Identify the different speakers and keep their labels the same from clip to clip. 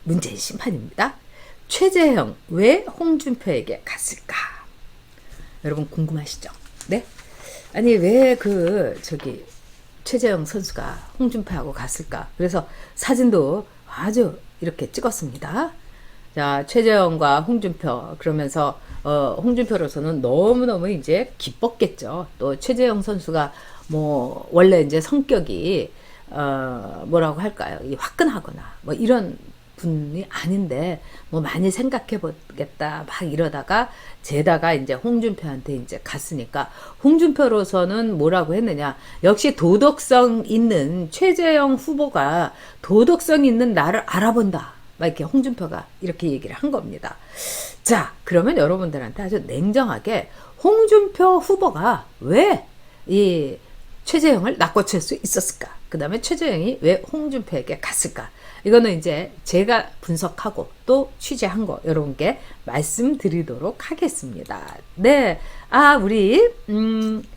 Speaker 1: 문재인 심판입니다. 최재형 왜 홍준표에게 갔을까? 여러분 궁금하시죠? 네? 아니 왜 최재형 선수가 홍준표하고 갔을까? 그래서 사진도 아주 이렇게 찍었습니다. 자, 최재형과 홍준표 그러면서 홍준표로서는 너무너무 이제 기뻤겠죠. 또 최재형 선수가 뭐 원래 이제 성격이 뭐라고 할까요? 화끈하거나 뭐 이런 분이 아닌데 뭐 많이 생각해 보겠다 막 이러다가 재다가 이제 홍준표한테 이제 갔으니까 홍준표로서는 뭐라고 했느냐, 역시 도덕성 있는 최재형 후보가 도덕성 있는 나를 알아본다 막 이렇게 홍준표가 이렇게 얘기를 한 겁니다. 자, 그러면 여러분들한테 아주 냉정하게 홍준표 후보가 왜 이 최재형을 낚아챌 수 있었을까? 그 다음에 최재형이 왜 홍준표에게 갔을까? 이거는 이제 제가 분석하고 또 취재한 거 여러분께 말씀드리도록 하겠습니다. 네. 우리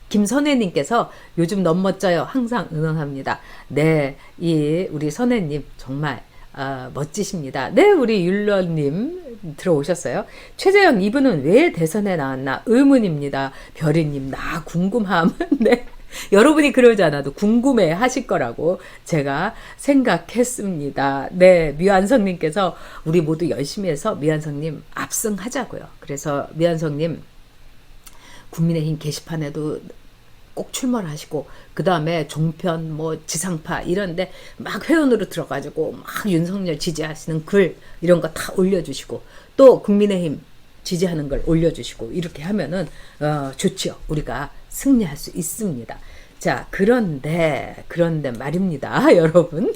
Speaker 1: 김선혜님께서 요즘 너무 멋져요. 항상 응원합니다. 네. 우리 선혜님 정말 멋지십니다. 네, 우리 율러님 들어오셨어요. 최재형 이분은 왜 대선에 나왔나 의문입니다. 별이님 나 궁금함. 네. 여러분이 그러지 않아도 궁금해 하실 거라고 제가 생각했습니다. 네, 미완성님께서 우리 모두 열심히 해서 미완성님 압승하자고요. 그래서 미완성님 국민의힘 게시판에도 꼭 출마를 하시고 그 다음에 종편 뭐 지상파 이런데 막 회원으로 들어가지고 막 윤석열 지지하시는 글 이런 거 다 올려주시고 또 국민의힘 지지하는 걸 올려주시고 이렇게 하면은 좋지요. 우리가 승리할 수 있습니다. 자, 그런데 말입니다. 여러분.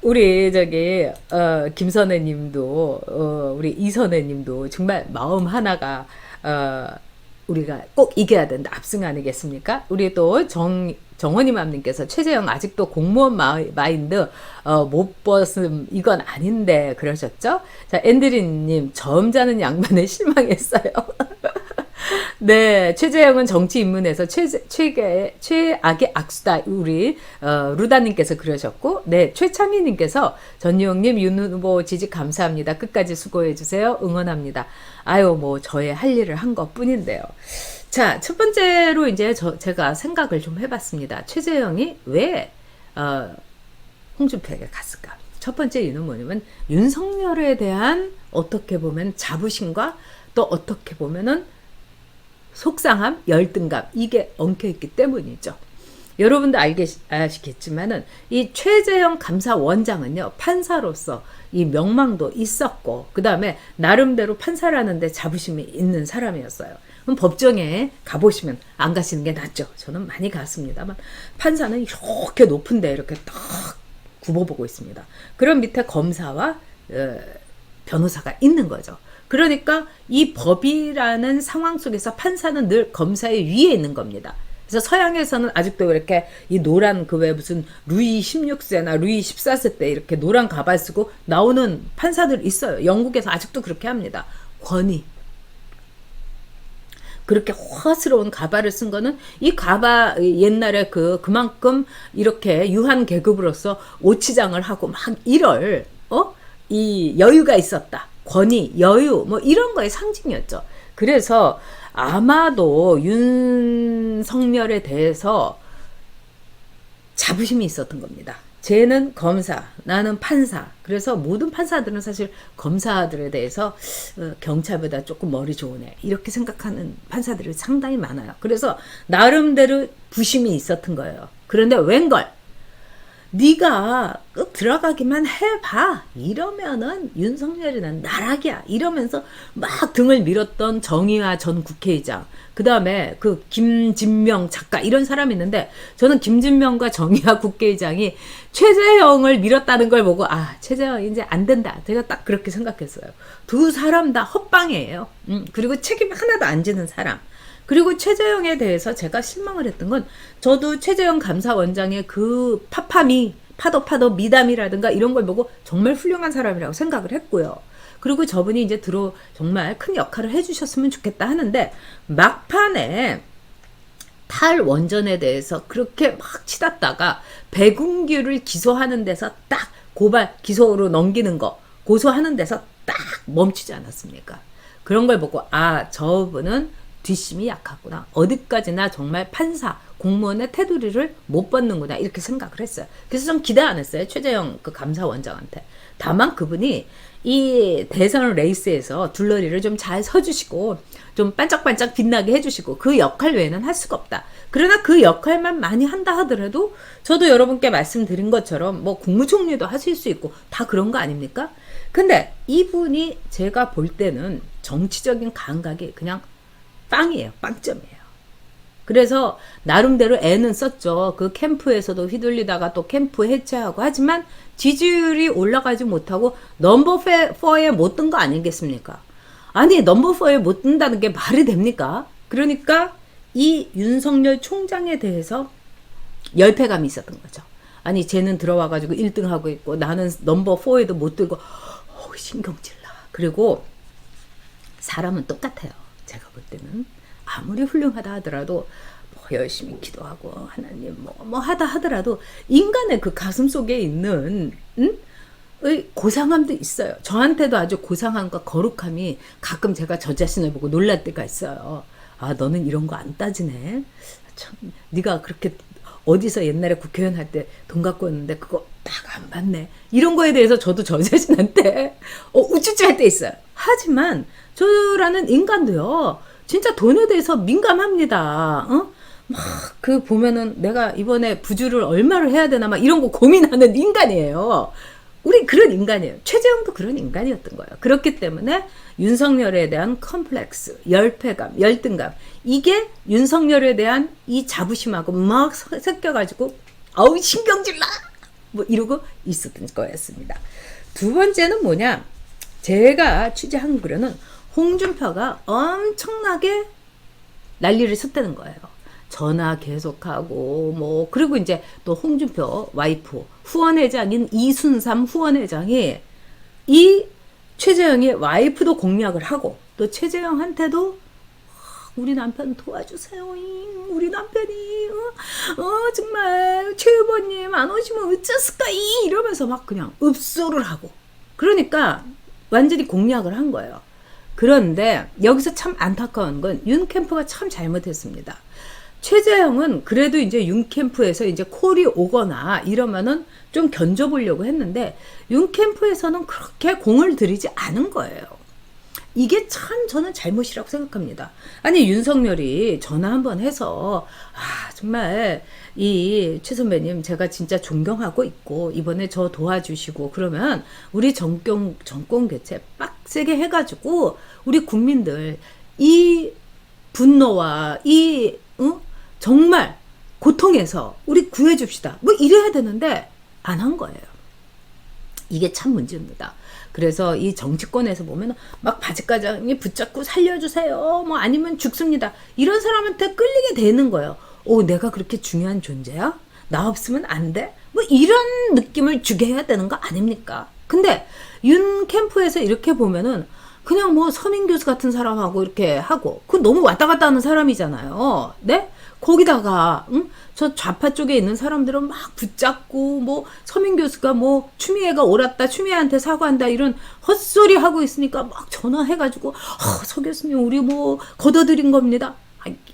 Speaker 1: 우리 김선혜 님도 우리 이선혜 님도 정말 마음 하나가 우리가 꼭 이겨야 된다. 압승 아니겠습니까? 우리 또 정원이맘님께서 최재형 아직도 공무원 마인드 못 벗음 이건 아닌데 그러셨죠? 자, 앤드리님 점잖은 양반에 실망했어요. 네, 최재형은 정치 입문에서 최악의 악수다. 우리 루다님께서 그러셨고, 네, 최창희님께서 전유영님 윤 후보 지지 감사합니다. 끝까지 수고해 주세요. 응원합니다. 아유, 뭐 저의 할 일을 한 것뿐인데요. 자, 첫 번째로 이제 제가 생각을 좀 해봤습니다. 최재형이 왜 홍준표에게 갔을까? 첫 번째 이유는 뭐냐면 윤석열에 대한 어떻게 보면 자부심과 또 어떻게 보면은 속상함, 열등감 이게 엉켜있기 때문이죠. 여러분도 아시겠지만은 이 최재형 감사원장은요 판사로서 이 명망도 있었고 그 다음에 나름대로 판사라는데 자부심이 있는 사람이었어요. 그럼 법정에 가보시면 안 가시는 게 낫죠. 저는 많이 갔습니다만 판사는 이렇게 높은데 이렇게 딱 굽어보고 있습니다. 그럼 밑에 검사와 변호사가 있는 거죠. 그러니까 이 법이라는 상황 속에서 판사는 늘 검사의 위에 있는 겁니다. 그래서 서양에서는 아직도 이렇게 이 노란 왜 무슨 루이 16세나 루이 14세 때 이렇게 노란 가발 쓰고 나오는 판사들 있어요. 영국에서 아직도 그렇게 합니다. 권위. 그렇게 화스러운 가발을 쓴 거는 이 가발 옛날에 그만큼 이렇게 유한 계급으로서 오치장을 하고 막 이럴 이 여유가 있었다. 권위, 여유 뭐 이런 거의 상징이었죠. 그래서 아마도 윤석열에 대해서 자부심이 있었던 겁니다. 쟤는 검사, 나는 판사. 그래서 모든 판사들은 사실 검사들에 대해서 경찰보다 조금 머리 좋으네 이렇게 생각하는 판사들이 상당히 많아요. 그래서 나름대로 부심이 있었던 거예요. 그런데 웬걸 네가 꼭 들어가기만 해봐 이러면은 윤석열이는 나락이야 이러면서 막 등을 밀었던 정의화 전 국회의장, 그 다음에 그 김진명 작가 이런 사람이 있는데 저는 김진명과 정의화 국회의장이 최재형을 밀었다는 걸 보고 최재형 이제 안 된다 제가 딱 그렇게 생각했어요. 두 사람 다 헛방이에요. 그리고 책임 하나도 안 지는 사람. 그리고 최재형에 대해서 제가 실망을 했던 건 저도 최재형 감사원장의 그 파도 미담이라든가 이런 걸 보고 정말 훌륭한 사람이라고 생각을 했고요. 그리고 저분이 이제 정말 큰 역할을 해주셨으면 좋겠다 하는데 막판에 탈원전에 대해서 그렇게 막 치닫다가 백운규를 기소하는 데서 딱 고발 기소로 넘기는 거 고소하는 데서 딱 멈추지 않았습니까? 그런 걸 보고 아 저분은 뒷심이 약하구나. 어디까지나 정말 판사 공무원의 테두리를 못 받는구나 이렇게 생각을 했어요. 그래서 좀 기대 안 했어요. 최재형 그 감사원장한테. 다만 그분이 이 대선 레이스에서 둘러리를 좀 잘 서주시고 좀 반짝반짝 빛나게 해주시고 그 역할 외에는 할 수가 없다. 그러나 그 역할만 많이 한다 하더라도 저도 여러분께 말씀드린 것처럼 뭐 국무총리도 하실 수 있고 다 그런 거 아닙니까? 근데 이분이 제가 볼 때는 정치적인 감각이 그냥 빵이에요. 빵점이에요. 그래서 나름대로 애는 썼죠. 그 캠프에서도 휘둘리다가 또 캠프 해체하고 하지만 지지율이 올라가지 못하고 넘버 4에 못 든 거 아니겠습니까? 아니 넘버 4에 못 든다는 게 말이 됩니까? 그러니까 이 윤석열 총장에 대해서 열패감이 있었던 거죠. 아니 쟤는 들어와가지고 1등 하고 있고 나는 넘버 4에도 못 들고 신경질나. 그리고 사람은 똑같아요. 제가 볼 때는 아무리 훌륭하다 하더라도 뭐 열심히 기도하고 하나님 뭐 하다 하더라도 인간의 그 가슴 속에 있는 고상함도 있어요. 저한테도 아주 고상함과 거룩함이 가끔 제가 저 자신을 보고 놀랄 때가 있어요. 아 너는 이런 거 안 따지네. 참 네가 그렇게 어디서 옛날에 국회의원 할 때 돈 갖고 왔는데 그거 딱 안 받네. 이런 거에 대해서 저도 저 자신한테 우쭈쭈 할 때 있어요. 하지만 저라는 인간도요. 진짜 돈에 대해서 민감합니다. 막 그 보면은 내가 이번에 부주를 얼마를 해야 되나 막 이런 거 고민하는 인간이에요. 우리 그런 인간이에요. 최재형도 그런 인간이었던 거예요. 그렇기 때문에 윤석열에 대한 컴플렉스, 열패감, 열등감 이게 윤석열에 대한 이 자부심하고 막 섞여가지고 아우 신경질나 뭐 이러고 있었던 거였습니다. 두 번째는 뭐냐? 제가 취재한 글에는 홍준표가 엄청나게 난리를 쳤다는 거예요. 전화 계속하고 뭐 그리고 이제 또 홍준표 와이프 후원회장인 이순삼 후원회장이 이 최재형의 와이프도 공략을 하고 또 최재형한테도 우리 남편 도와주세요. 우리 남편이 정말 최 후보님 안 오시면 어쩌을까 이러면서 막 그냥 읍소를 하고 그러니까 완전히 공략을 한 거예요. 그런데 여기서 참 안타까운 건 윤 캠프가 참 잘못했습니다. 최재형은 그래도 이제 윤 캠프에서 이제 콜이 오거나 이러면은 좀 견뎌보려고 했는데 윤 캠프에서는 그렇게 공을 들이지 않은 거예요. 이게 참 저는 잘못이라고 생각합니다. 아니 윤석열이 전화 한번 해서 정말 이 최 선배님 제가 진짜 존경하고 있고 이번에 저 도와주시고 그러면 우리 정권 교체 빡세게 해가지고 우리 국민들 이 분노와 이 정말 고통에서 우리 구해줍시다. 뭐 이래야 되는데 안 한 거예요. 이게 참 문제입니다. 그래서 이 정치권에서 보면 막 바지가장이 붙잡고 살려주세요. 뭐 아니면 죽습니다. 이런 사람한테 끌리게 되는 거예요. 내가 그렇게 중요한 존재야? 나 없으면 안 돼? 뭐 이런 느낌을 주게 해야 되는 거 아닙니까? 근데 윤 캠프에서 이렇게 보면은 그냥 뭐 서민 교수 같은 사람하고 이렇게 하고 그 너무 왔다 갔다 하는 사람이잖아요. 네? 거기다가 저 좌파 쪽에 있는 사람들은 막 붙잡고 뭐 서민 교수가 뭐 추미애가 옳았다 추미애한테 사과한다 이런 헛소리 하고 있으니까 막 전화해가지고 서 교수님 우리 뭐 걷어들인 겁니다.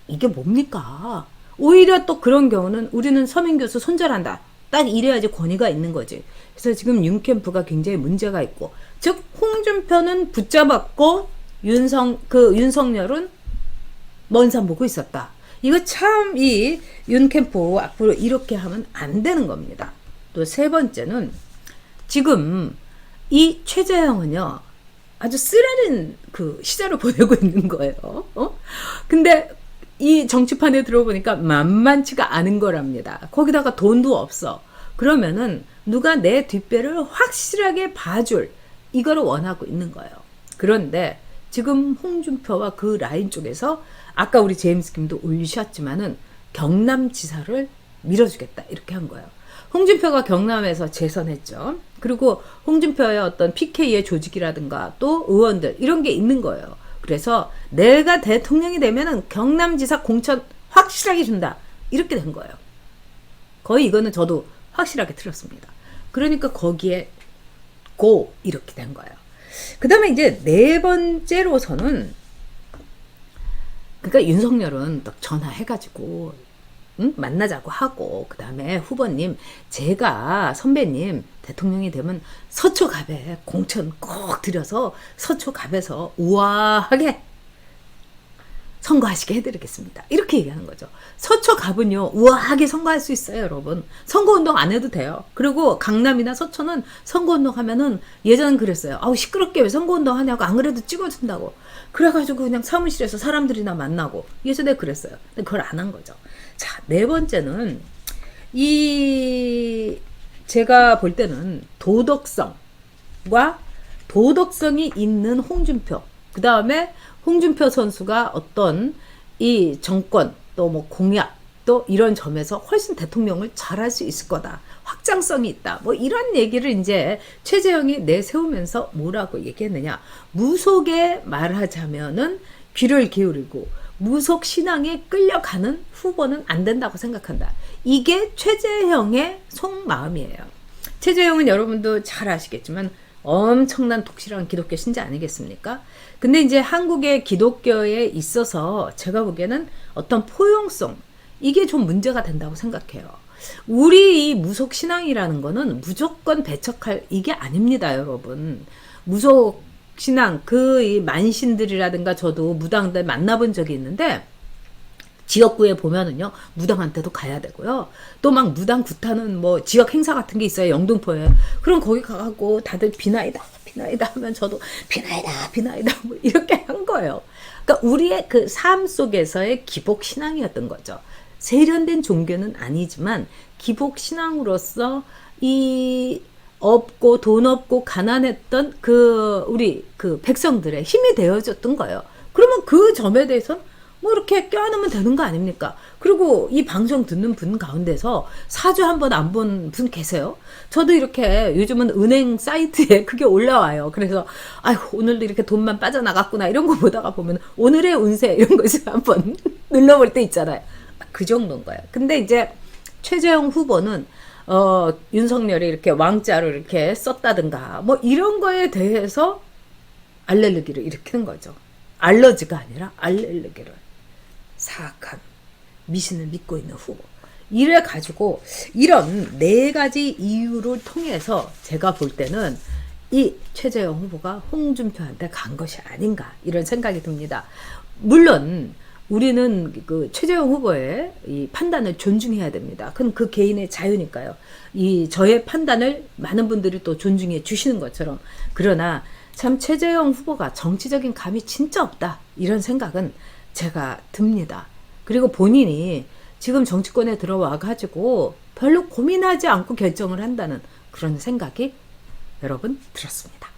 Speaker 1: 이게 뭡니까? 오히려 또 그런 경우는 우리는 서민 교수 손절한다. 딱 이래야지 권위가 있는 거지. 그래서 지금 윤 캠프가 굉장히 문제가 있고 즉 홍준표는 붙잡았고 윤석열은 먼 산 보고 있었다. 이거 참 이 윤 캠프 앞으로 이렇게 하면 안 되는 겁니다. 또 세 번째는 지금 이 최재형은요 아주 쓰라린 그 시절을 보내고 있는 거예요. 근데 이 정치판에 들어보니까 만만치가 않은 거랍니다. 거기다가 돈도 없어. 그러면은 누가 내 뒷배를 확실하게 봐줄 이거를 원하고 있는 거예요. 그런데 지금 홍준표와 그 라인 쪽에서 아까 우리 제임스 김도 올리셨지만은 경남지사를 밀어주겠다 이렇게 한 거예요. 홍준표가 경남에서 재선했죠. 그리고 홍준표의 어떤 PK의 조직이라든가 또 의원들 이런 게 있는 거예요. 그래서 내가 대통령이 되면은 경남지사 공천 확실하게 준다. 이렇게 된 거예요. 거의 이거는 저도 확실하게 틀었습니다. 그러니까 거기에 고 이렇게 된 거예요. 그 다음에 이제 네 번째로서는 그러니까 윤석열은 또 전화해가지고 만나자고 하고 그 다음에 후보님 제가 선배님 대통령이 되면 서초갑에 공천 꼭 들여서 서초갑에서 우아하게 선거하시게 해드리겠습니다. 이렇게 얘기하는 거죠. 서초갑은요 우아하게 선거할 수 있어요 여러분. 선거운동 안 해도 돼요. 그리고 강남이나 서초는 선거운동 하면은 예전엔 그랬어요. 아우 시끄럽게 왜 선거운동 하냐고 안 그래도 찍어준다고. 그래가지고 그냥 사무실에서 사람들이나 만나고 예전에 그랬어요. 근데 그걸 안 한 거죠. 자, 네 번째는 이 제가 볼 때는 도덕성과 도덕성이 있는 홍준표 그 다음에 홍준표 선수가 어떤 이 정권 또 뭐 공약 또 이런 점에서 훨씬 대통령을 잘할 수 있을 거다. 확장성이 있다. 뭐 이런 얘기를 이제 최재형이 내세우면서 뭐라고 얘기했느냐. 무속에 말하자면은 귀를 기울이고 무속 신앙에 끌려가는 후보는 안 된다고 생각한다. 이게 최재형의 속마음이에요. 최재형은 여러분도 잘 아시겠지만 엄청난 독실한 기독교 신자 아니겠습니까? 근데 이제 한국의 기독교에 있어서 제가 보기에는 어떤 포용성 이게 좀 문제가 된다고 생각해요. 우리 이 무속 신앙이라는 거는 무조건 배척할 이게 아닙니다, 여러분. 무속 신앙 그 이 만신들이라든가 저도 무당들 만나본 적이 있는데 지역구에 보면은요 무당한테도 가야 되고요. 또 막 무당 구타는 뭐 지역 행사 같은 게 있어요 영등포에. 그럼 거기 가고 다들 비나이다 하면 저도 비나이다 뭐 이렇게 한 거예요. 그러니까 우리의 그 삶 속에서의 기복 신앙이었던 거죠. 세련된 종교는 아니지만 기복 신앙으로서 이 없고 돈 없고 가난했던 그 우리 그 백성들의 힘이 되어줬던 거예요. 그러면 그 점에 대해서는 뭐 이렇게 껴안으면 되는 거 아닙니까? 그리고 이 방송 듣는 분 가운데서 사주 한번 안 본 분 계세요? 저도 이렇게 요즘은 은행 사이트에 그게 올라와요. 그래서 아이고 오늘도 이렇게 돈만 빠져나갔구나 이런 거 보다가 보면 오늘의 운세 이런 것을 한번 눌러볼 때 있잖아요. 그 정도인 거예요. 근데 이제 최재형 후보는 윤석열이 이렇게 왕자를 이렇게 썼다든가 뭐 이런 거에 대해서 알레르기를 일으키는 거죠. 알러지가 아니라 알레르기를. 사악한 미신을 믿고 있는 후보. 이래 가지고 이런 네 가지 이유를 통해서 제가 볼 때는 이 최재형 후보가 홍준표한테 간 것이 아닌가 이런 생각이 듭니다. 물론 우리는 그 최재형 후보의 이 판단을 존중해야 됩니다. 그건 그 개인의 자유니까요. 이 저의 판단을 많은 분들이 또 존중해 주시는 것처럼. 그러나 참 최재형 후보가 정치적인 감이 진짜 없다. 이런 생각은 제가 듭니다. 그리고 본인이 지금 정치권에 들어와 가지고 별로 고민하지 않고 결정을 한다는 그런 생각이 여러분 들었습니다.